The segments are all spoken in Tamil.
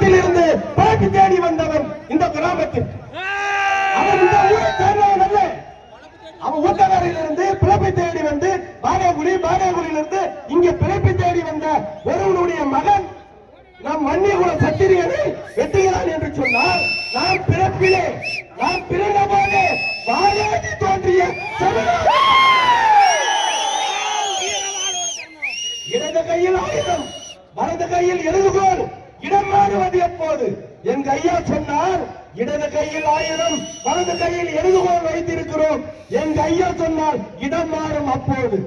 கிராமத்தில் இருந்து பிழைப்பு தேடி வந்தவன் இந்த கிராமத்தில். அவன் இந்த ஊரை சேர்ந்தவன் அல்ல. அவன் ஊத்தகாரில் இருந்து பிழைப்பை தேடி வந்து பாககுடியிலிருந்து இங்க பிழைப்பை தேடி வந்த ஒருவனுடைய மகன் நம் மன்னியகுல சத்திரியனை வெட்டுகிறான் என்று சொன்னால் நாம் பிறப்பிலே நாம் பிறந்த போது வாழாடி தோன்றிய இடது கையில் ஆயுதம் வலது கையில் எழுதுகோல் இடம் மாறுவது எப்போது? எங்க ஐயா சொன்னார் இடது கையில் ஆயுதம் வலது கையில் எழுதுகோல் வைத்திருக்கிறோம். எங்க ஐயா சொன்னால் இடம் மாறும் அப்போது.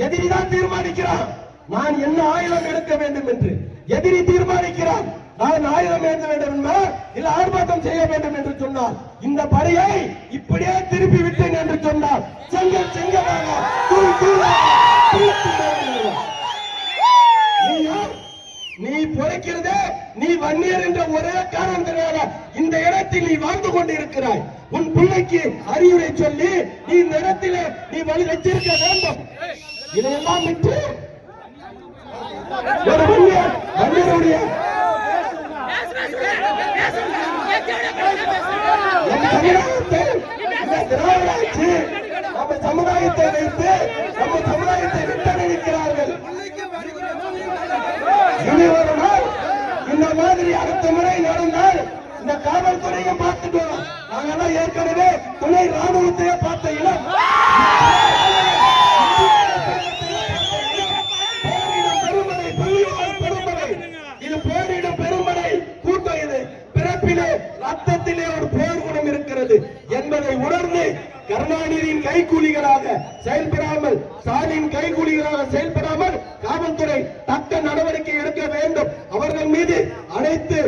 எதிரிதான் தீர்மானிக்கிறான் நான் என்ன ஆயுதம் எடுக்க வேண்டும் என்று. எதிரி தீர்மானிக்கிறான் நான் ஆயுதம் ஏற்ற வேண்டும் என்பார் இல்ல ஆர்ப்பாட்டம் செய்ய வேண்டும் என்று சொன்னார். இந்த படையை இப்படியே திருப்பி விட்டேன் என்று சொன்னார் செங்கல் செங்கலாக நீ பொழைக்கிறதே நீ வன்னியர் என்ற ஒரே காரணத்தினால இந்த இடத்தில் நீ வாழ்ந்து கொண்டிருக்கிறாய். உன் பிள்ளைக்கு அறிவுரை சொல்லி நீ இந்த இடத்திலே நீ வழி வச்சிருக்க வேண்டும். இதையெல்லாம் விட்டு ஒரு வன்னியருடைய திராவிடாட்சி நம்ம சமுதாயத்தை வைத்து நம்ம சமுதாயத்தை விட்டு நிற்கிறார்கள். இனி ஒரு நாள் இந்த மாதிரி அடுத்த முறை நடந்தால் இந்த காவல்துறையை பார்த்துட்டோம். நாங்கெல்லாம் ஏற்கனவே துணை ராணுவத்தையே பார்த்த இடம். இது போரிடும் பெரும்படை கூட்டம். இது பிறப்பிலே ரத்தத்திலே ஒரு போர் குணம் இருக்கிறது என்பதை உணர்ந்து கருணாநிதியின் கைக்கூலிகளாக செயல்படாமல் ஸ்டாலின் கைக்கூலிகளாக செயல்படாமல் காவல்துறை தக்க நடவடிக்கை எடுக்க வேண்டும். அவர்கள் மீது அனைத்து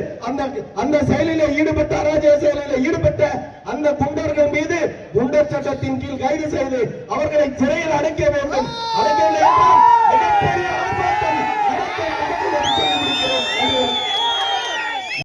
அந்த செயலிலே ஈடுபட்ட அராஜக செயலில் ஈடுபட்ட அந்த குண்டர்கள் மீது குண்டர் சட்டத்தின் கீழ் கைது செய்து அவர்களை சிறையில் அடைக்க வேண்டும். அடைக்கவில்லை என்றால் மிகப்பெரிய